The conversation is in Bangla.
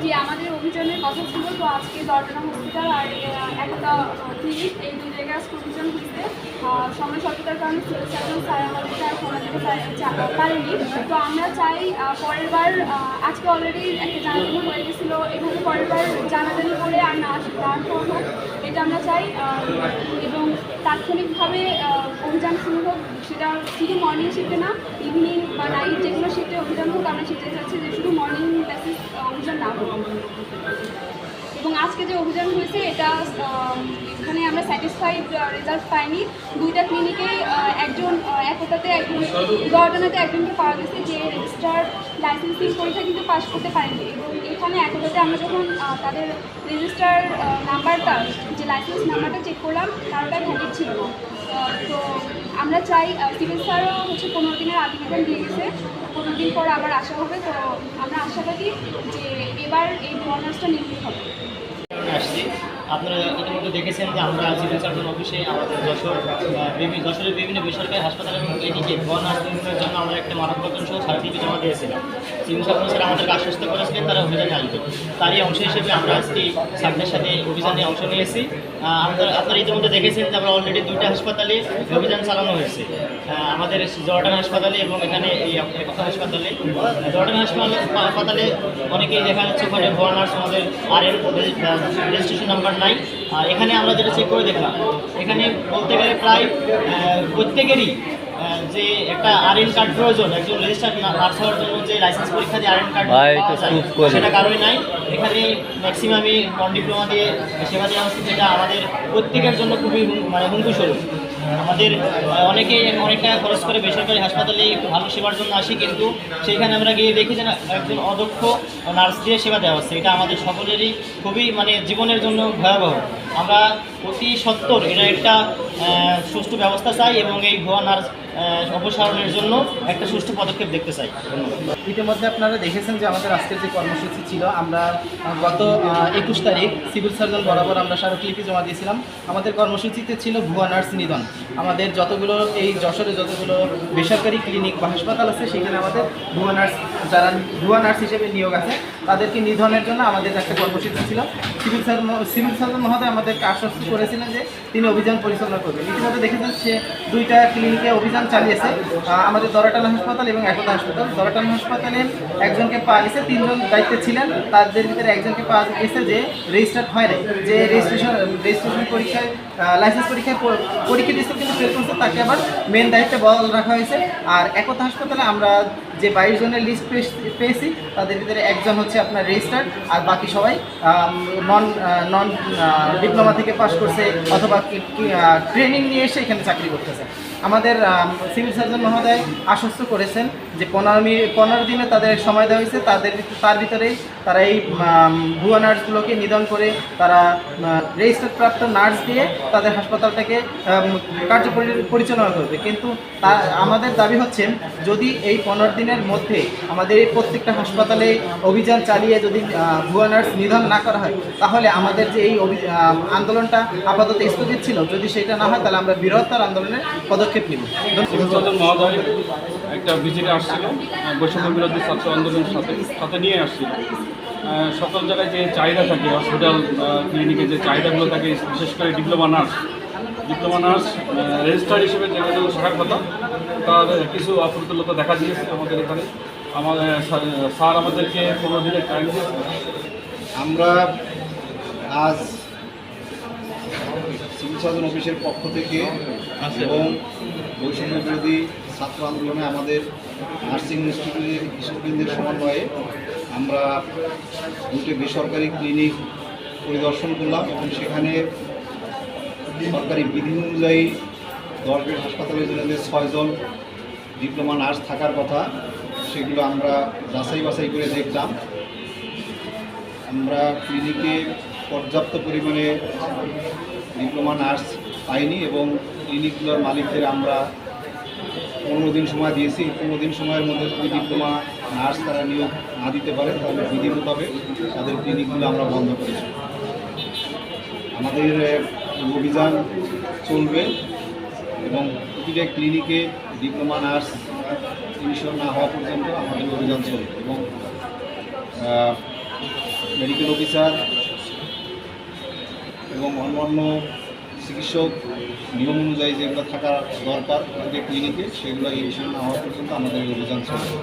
যে আমাদের অভিযানের কথা ছিল, তো আজকে দর্পণা হসপিটাল আর একটা ক্লিনিক এই দুই জায়গায় আজকে অভিযান হয়েছে। সময় স্বল্পতার কারণে সিভিল সার্জন স্যার আমাদেরকে আর সময় দিতে পারেনি। তো আমরা চাই পরের বার, আজকে অলরেডি একটা জানাজানি হয়ে গেছিলো, এভাবে পরের বার জানাজানি করে আর না হোক এটা আমরা চাই। এবং তাৎক্ষণিকভাবে অভিযান শুরু হোক, সেটা শুধু মর্নিং শিফটে না, ইভিনিং বা নাইট যে কোনো শিফটে অভিযান হোক, আমরা সেটাই চাচ্ছি যে শুধু মর্নিং বেসিস অভিযান না হোক। এবং আজকে যে অভিযান হয়েছে এটা এখানে আমরা স্যাটিসফাইড রেজাল্ট পাইনি। দুইটা ক্লিনিকে একজন একতাতে একজন গর্ডনাতে একজনকে পাওয়া গেছে যে রেজিস্টার লাইসেন্সিং পরীক্ষা কিন্তু পাস করতে পারেনি। এবং এখানে একতাতে আমরা যখন তাদের রেজিস্টার নাম্বারটা, যে লাইসেন্স নাম্বারটা চেক করলাম, তারটা ভ্যালিড ছিল না। তো আমরা চাই, সিভিল স্যারও 15 দিনের আলটিমেটাম দিয়ে গেছে, 15 দিন পর আবার আসা হবে। তো আমরা আশাবাদী যে এবার এই বোনাসটা নির্মিত হবে। আসছি, আপনারা ইতিমধ্যে দেখেছেন যে আমরা সিভিল সার্জন অফিসে আমাদের যশোরের বিভিন্ন বেসরকারি হাসপাতাল এবং ক্লিনিকে গণহাসপাতালের জন্য আমরা একটা মানববন্ধন সহ সার্টিফিকেট জমা দিয়েছিলাম। সিভিল সার্জন স্যার আমাদেরকে আশ্বস্ত করেছিলেন তারা অভিযানে আসবে। তারই অংশ হিসেবে আমরা আজকে স্যারদের সাথে অভিযানে অংশ নিয়েছি। আপনারা ইতিমধ্যে দেখেছেন যে আমরা অলরেডি 2টা হাসপাতালে অভিযান চালানো হয়েছে, আমাদের জর্ডান হাসপাতালে এবং এখানে এই একতা হাসপাতালে। জর্ডান হাসপাতালে অনেকেই দেখা যাচ্ছে ওখানে ভুয়া নার্স, আমাদের RN রেজিস্ট্রেশন নাম্বার নাই। আর এখানে আমরা যেটা চেক করে দেখলাম, এখানে বলতে গেলে প্রায় প্রত্যেকেরই যে একটা RN কার্ড প্রয়োজন, একজন রেজিস্টার্ড নার্স হওয়ার জন্য যে লাইসেন্স পরীক্ষা দিয়ে RN কার্ড সেটা কারোই নাই। এখানে ম্যাক্সিমামই নন ডিপ্লোমা দিয়ে সেবা দেওয়া হচ্ছে, যেটা আমাদের প্রত্যেকের জন্য খুবই হুমকি স্বরূপ। আমাদের অনেকে অনেক টাকা খরচ করে বেসরকারি হাসপাতালে একটু ভালো সেবার জন্য আসি, কিন্তু সেইখানে আমরা গিয়ে দেখি যে একজন অদক্ষ নার্স দিয়ে সেবা দেওয়া হচ্ছে। এটা আমাদের সকলেরই খুবই জীবনের জন্য ভয়াবহ। আমরা অতি সত্বর এটা একটা সুষ্ঠু ব্যবস্থা চাই এবং এই ভুয়া নার্স অপসারণের জন্য একটা সুষ্ঠু পদক্ষেপ দেখতে চাই। ইতিমধ্যে আপনারা দেখেছেন যে আমাদের আজকের যে কর্মসূচি ছিল, আমরা গত 21 তারিখ সিভিল সার্জন বরাবর আমরা স্মারকলিপি জমা দিয়েছিলাম। আমাদের কর্মসূচিতে ছিল ভুয়া নার্স নিধন। আমাদের যতগুলো এই যশোরে যতগুলো বেসরকারি ক্লিনিক বা হাসপাতাল আছে, সেখানে আমাদের ভুয়া নার্স, যারা ভুয়া নার্স হিসেবে নিয়োগ আছে, তাদেরকে নিধনের জন্য আমাদের একটা কর্মসূচি ছিল। সিভিল সার্জন মহোদয় আমাদেরকে আশ্বস্ত করেছিলেন যে তিনি অভিযান পরিচালনা করবেন। ইতিমধ্যে দেখেছেন সে 2টা ক্লিনিকে অভিযান চালিয়েছে, আমাদের দরাটানা হাসপাতাল এবং একতা হাসপাতাল। দরাটানা হাসপাতালে একজনকে পাওয়া গেছে, 3 জন দায়িত্বে ছিলেন, তাদের ভিতরে একজনকে পাওয়া গেছে যে রেজিস্টার্ড হয় নাই, যে রেজিস্ট্রেশন পরীক্ষায় লাইসেন্স পরীক্ষায় পরীক্ষা দিচ্ছে কিন্তু ফেল করছে, তাকে আবার মেন দায়িত্বে বহাল রাখা হয়েছে। আর একতা হাসপাতালে আমরা যে 22 জনের লিস্ট পেয়েছি, তাদের ভিতরে একজন আপনার রেজিস্টার্ড, আর বাকি সবাই নন ডিপ্লোমা থেকে পাস করছে অথবা ট্রেনিং নিয়ে এসে এখানে চাকরি করতেছে। আমাদের সিভিল সার্জন মহোদয় আশ্বস্ত করেছেন যে 15 দিনে তাদের সময় দেওয়া হয়েছে, তার ভিতরেই তারা এই ভুয়া নার্সগুলোকে নিধন করে তারা রেজিস্টার প্রাপ্ত নার্স দিয়ে তাদের হাসপাতালটাকে কার্য পরিচালনা করবে। কিন্তু আমাদের দাবি হচ্ছে, যদি এই 15 দিনের মধ্যে আমাদের এই প্রত্যেকটা হাসপাতালে অভিযান চালিয়ে যদি ভুয়া নার্স নিধন না করা হয়, তাহলে আমাদের যে এই আন্দোলনটা আপাতত স্থগিত ছিল, যদি সেটা না হয় তাহলে আমরা বৃহত্তর আন্দোলনের পদক্ষেপ নিব। সিভিল সার্জন মহোদয় একটা ভিজিটে আসছিল, বৈষম্য বিরোধী ছাত্র আন্দোলনের সাথে নিয়ে আসছিল। সকল জায়গায় যে চাহিদা থাকে, হসপিটাল ক্লিনিকে যে চাহিদাগুলো থাকে, বিশেষ করে ডিপ্লোমা নার্স রেজিস্টার্ড হিসেবে যেগুলো থাকার কথা, তার কিছু অপ্রতুলতা দেখা দিয়েছে আমাদের এখানে। আমাদের স্যার আমাদেরকে 15 দিনের টাইম দিয়েছে। আমরা আজ সিভিল সার্জন অফিসের পক্ষ থেকে এবং বৈষম্য বিরোধী ছাত্র আন্দোলনে আমাদের নার্সিং ইনস্টিটিউটের সমন্বয়ে আমরা 2টি বেসরকারি ক্লিনিক পরিদর্শন করলাম এবং সেখানে সরকারি বিধি অনুযায়ী 10 বেড হাসপাতালের জন্য 6 জন ডিপ্লোমা নার্স থাকার কথা, সেগুলো আমরা যাচাই বাছাই করে দেখলাম। আমরা ক্লিনিকে পর্যাপ্ত পরিমাণে ডিপ্লোমা নার্স পাইনি এবং ক্লিনিকগুলোর মালিকদের আমরা 15 দিন সময় দিয়েছি। 15 দিন সময়ের মধ্যে যদি ডিপ্লোমা নার্স তারা নিয়োগ না দিতে পারে, তাহলে বিধি মোতাবেক তাদের ক্লিনিকগুলো আমরা বন্ধ করেছি। আমাদের অভিযান চলবে এবং প্রতিটা ক্লিনিকে ডিপ্লোমা নার্স ইনশিওর না হওয়া পর্যন্ত আমাদের অভিযান চলবে এবং মেডিকেল অফিসার এবং অন্যান্য চিকিৎসক নিয়ম অনুযায়ী যেগুলো থাকা দরকার প্রত্যেক ক্লিনিকে সেগুলো ইনশিওর না হওয়া পর্যন্ত আমাদের এই অভিযান চলবে।